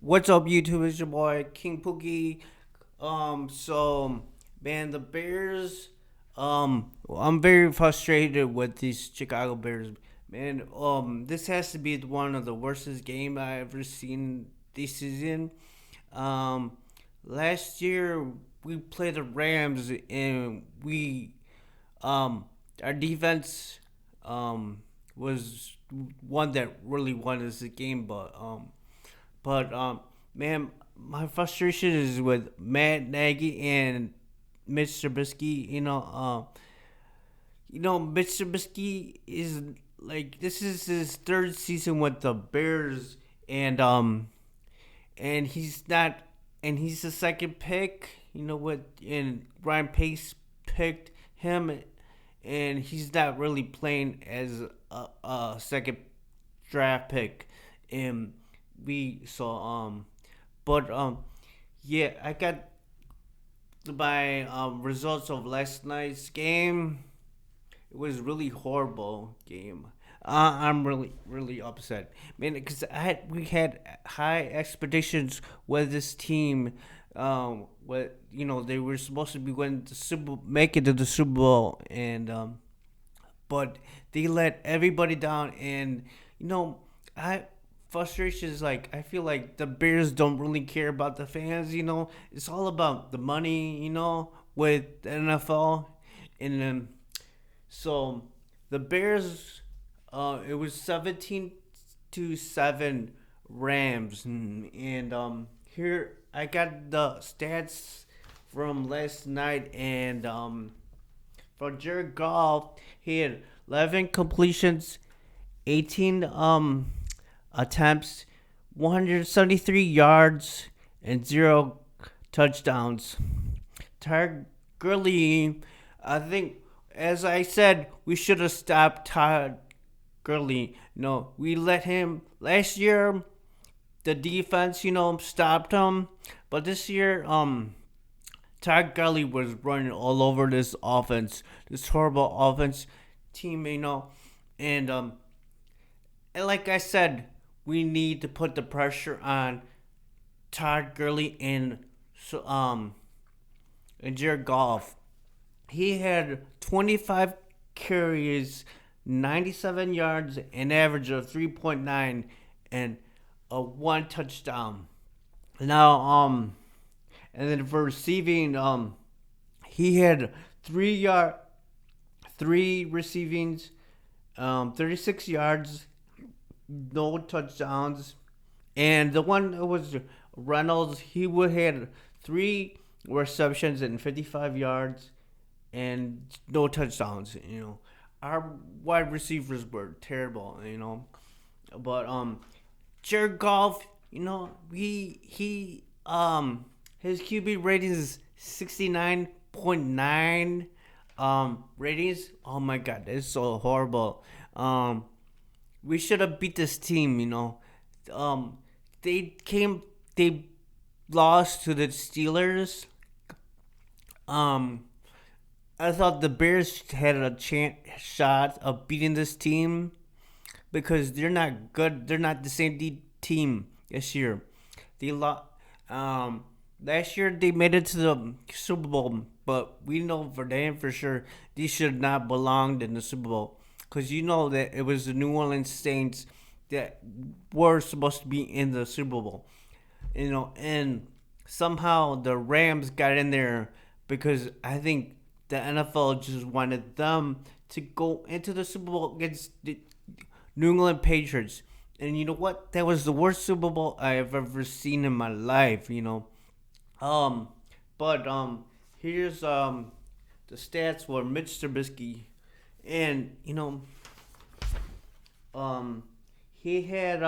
What's up, YouTube? It's your boy King Pookie. Man, the Bears. I'm very frustrated with these Chicago Bears. Man, this has to be one of the worstest game I ever seen this season. Um, Last year we played the Rams and um, our defense, was one that really won us the game, but man, my frustration is with Matt Nagy and Mitch Trubisky. Mitch Trubisky is like this is his third season with the Bears, and he's not, and he's the second pick. You know what? And Ryan Pace picked him, and he's not really playing as a second draft pick. And we saw but yeah, I got my results of last night's game. It was really horrible game. I'm really upset, man, because we had high expectations with this team. What they were supposed to be winning the make it to the Super Bowl, and but they let everybody down. And you know, I frustration is like I feel like the Bears don't really care about the fans. It's all about the money. With the NFL, and so the Bears, it was 17-7 Rams, and here I got the stats from last night, and for Jared Goff, he had 11 completions, 18 attempts, 173 yards, and 0 touchdowns. Todd Gurley, I think, as I said, we should have stopped Todd Gurley. No, we let him last year. The defense, stopped him, but this year, Todd Gurley was running all over this offense, this horrible offense team, and like I said, we need to put the pressure on Todd Gurley and Jared Goff. He had 25 carries, 97 yards, an average of 3.9, and a one touchdown. Now, and then for receiving, he had 3 receivings, 36 yards, no touchdowns, and the one that was Reynolds, he would had 3 receptions and 55 yards and no touchdowns. Our wide receivers were terrible. But Jared Goff, his QB rating is 69.9 ratings. Oh my god, that's so horrible. We should have beat this team. Um, they lost to the Steelers. Um, I thought the Bears had a shot of beating this team because they're not good. They're not the same team this year. They lost. Last year they made it to the Super Bowl, but we know for damn for sure they should not belong in the Super Bowl because you know that it was the New Orleans Saints that were supposed to be in the Super Bowl. And somehow the Rams got in there because I think the NFL just wanted them to go into the Super Bowl against the New England Patriots. And you know what? That was the worst Super Bowl I have ever seen in my life. Um, but here's the stats for Mitch Trubisky, and um he had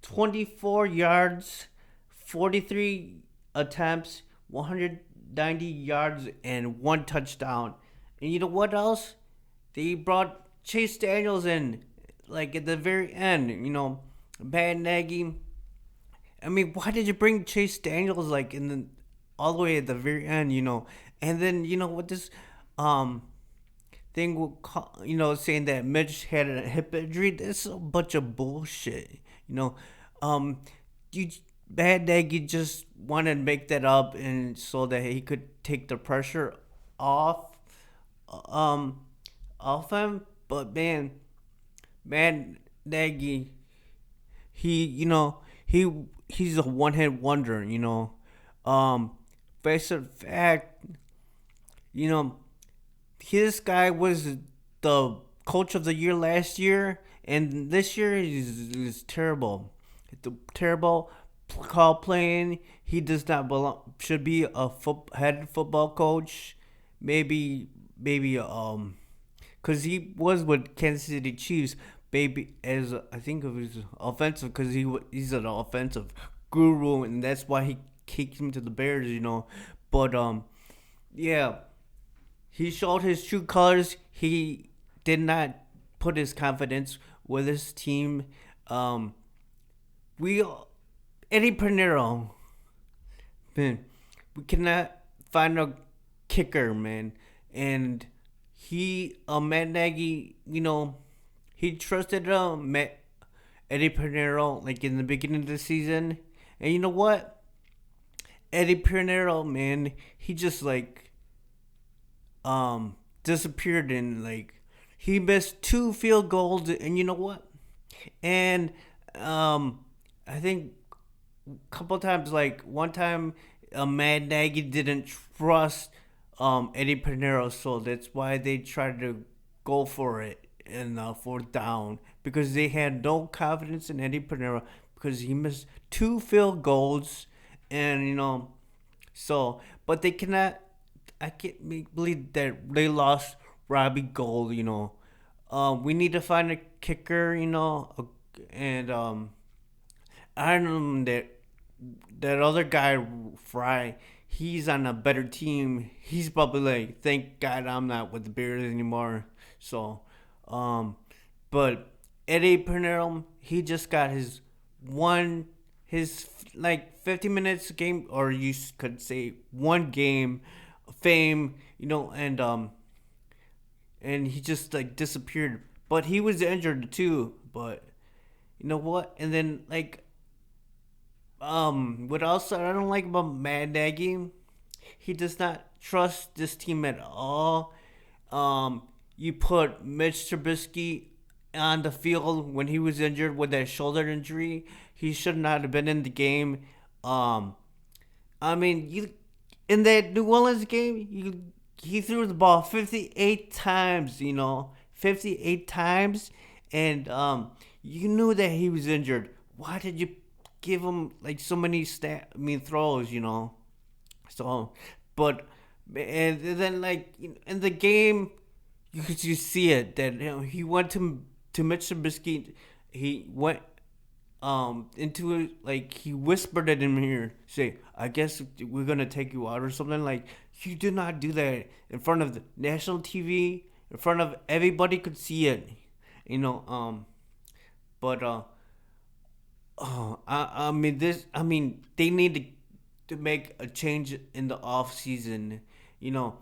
24 yards, 43 attempts, 190 yards, and one touchdown. And you know what else? They brought Chase Daniels in, like at the very end. Bad Nagy. I mean, why did you bring Chase Daniels like in the all the way at the very end? And then what this um thing will saying that Mitch had a hip injury. That's a bunch of bullshit. You know, um, you Bad Nagy just wanted to make that up and so that he could take the pressure off um off him. But man, Nagy, he he's a one hit wonder. Um, face of fact, you know this guy was the coach of the year last year, and this year is terrible. The terrible call playing. He does not belong. Should be a head football coach. Maybe because he was with Kansas City Chiefs. Baby, as I think of his offensive, because he's an offensive guru, and that's why he kicked him to the Bears. But yeah, he showed his true colors. He did not put his confidence with his team. Um, we Eddie Pinero, man, we cannot find a kicker, man, and Matt Nagy, he trusted Eddie Pinero like in the beginning of the season, and you know what, Eddie Pinero, man, he just like disappeared in like he missed two field goals, and you know what, and I think a couple times, like one time, Matt Nagy didn't trust Eddie Pinero, so that's why they tried to go for it in fourth down because they had no confidence in Eddie Pinero because he missed two field goals, and so but they cannot. I can't believe that they lost Robbie Gold. We need to find a kicker. And I don't know that other guy Fry. He's on a better team. He's probably like, thank God I'm not with the Bears anymore. So, um, but Eddie Pernell, he just got his like 50 minutes game, or you could say one game fame, and he just like disappeared. But he was injured too. But you know what? And then like what else I don't like about Mad Nagy? He does not trust this team at all. You put Mitch Trubisky on the field when he was injured with that shoulder injury. He should not have been in the game. Um, I mean, you in that New Orleans game, he threw the ball 58 times. 58 times, and you knew that he was injured. Why did you give him like so many throws? So, but and then like in the game, you see it that he went to Mitch Trubisky. He went into it, like he whispered it in here, say, I guess we're gonna take you out or something. Like you did not do that in front of the national TV, in front of everybody could see it. You know, but I mean they need to make a change in the off season. You know,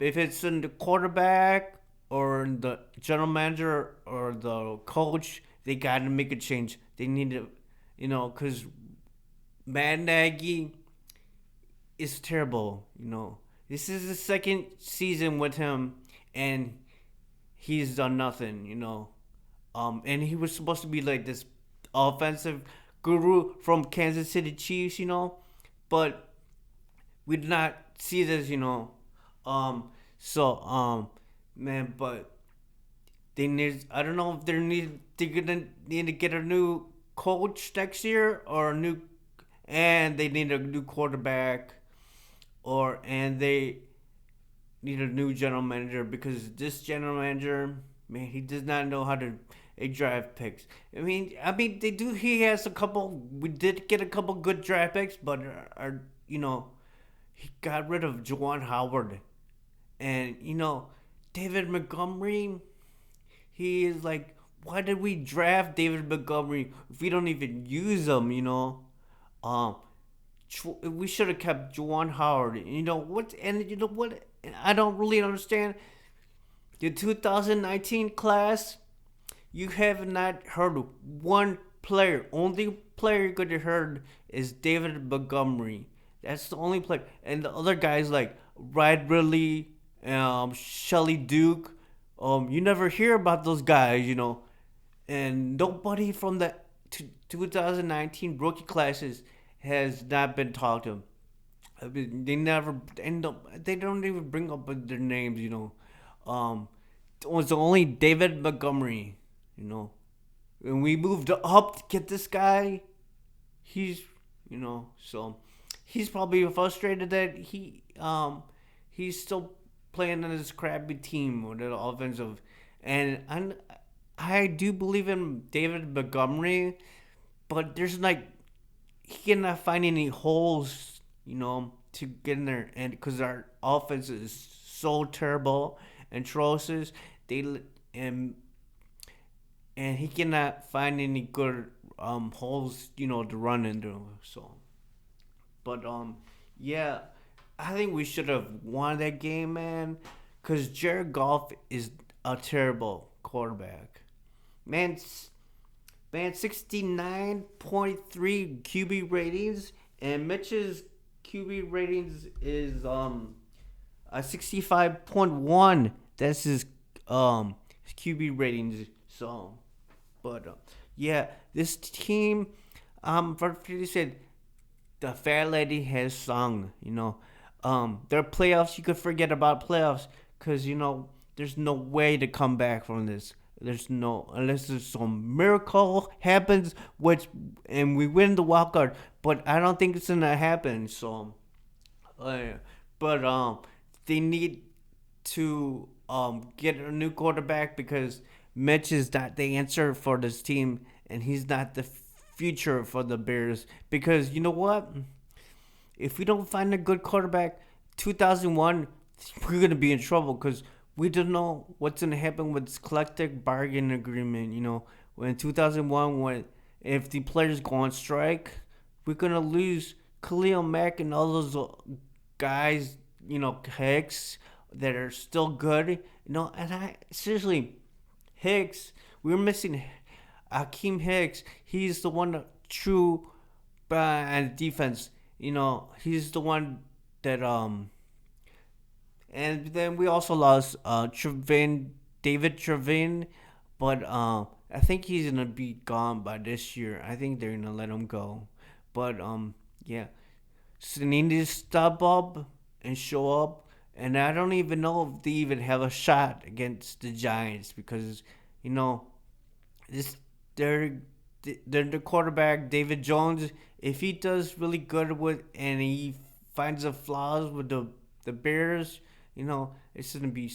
if it's in the quarterback or in the general manager or the coach, they got to make a change. They need to, because Matt Nagy is terrible. This is the second season with him, and he's done nothing. And he was supposed to be like this offensive guru from Kansas City Chiefs. But we did not see this. So man, but they need. I don't know if they're gonna need to get a new coach next year or and they need a new quarterback, and they need a new general manager because this general manager, man, he does not know how to draft picks. I mean, they do. He has a couple. We did get a couple good draft picks, but he got rid of Juwan Howard, and David Montgomery. He is like, why did we draft David Montgomery if we don't even use him? Um, we should have kept Juwan Howard. What? And you know what? I don't really understand the 2019 class. You have not heard one player, only player you could have heard is David Montgomery. That's the only player, and the other guys like Ryan Ridley, Shelly Duke. You never hear about those guys, and nobody from the 2019 rookie classes has not been talked to. I mean, they never end up. They don't even bring up their names. It was only David Montgomery. You know, and we moved up to get this guy. He's, so he's probably frustrated that he's still playing on this crappy team with the offensive, and I do believe in David Montgomery, but there's like he cannot find any holes, to get in there, and because our offense is so terrible and atrocious, they and and he cannot find any good holes, to run into. So, but yeah, I think we should have won that game, man, because Jared Goff is a terrible quarterback. Man, man, 69.3 QB ratings, and Mitch's QB ratings is a 65.1. That's his QB ratings. So, but yeah, this team, Freddy said the fat lady has sung. Their playoffs. You could forget about playoffs because there's no way to come back from this. There's no, unless there's some miracle happens, and we win the wild card. But I don't think it's gonna happen. So, but they need to get a new quarterback because Mitch is not the answer for this team, and he's not the future for the Bears. Because you know what? If we don't find a good quarterback, 2001, we're gonna be in trouble because we don't know what's gonna happen with this collective bargain agreement. When 2001, when if the players go on strike, we're gonna lose Khalil Mack and all those guys. Hicks that are still good. And I seriously, Hicks, we're missing Akeem Hicks. He's the one true and defense. He's the one that and then we also lost David Trevin, but I think he's gonna be gone by this year. I think they're gonna let him go. But yeah, so they need to step up and show up. And I don't even know if they even have a shot against the Giants because this they're the quarterback David Jones. If he does really good with and he finds the flaws with the Bears, it's gonna be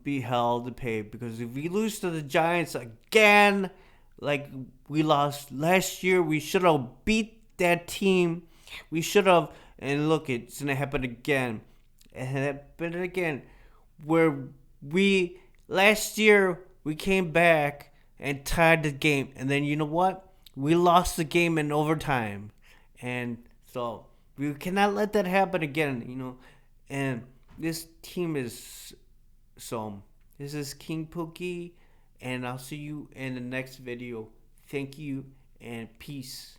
be hell to pay because if we lose to the Giants again, like we lost last year, we should have beat that team. We should have, and look, it's gonna happen again. It happened again, where we last year we came back and tied the game, and then you know what? We lost the game in overtime, and so we cannot let that happen again. And this team is so. This is King Pookie, and I'll see you in the next video. Thank you and peace.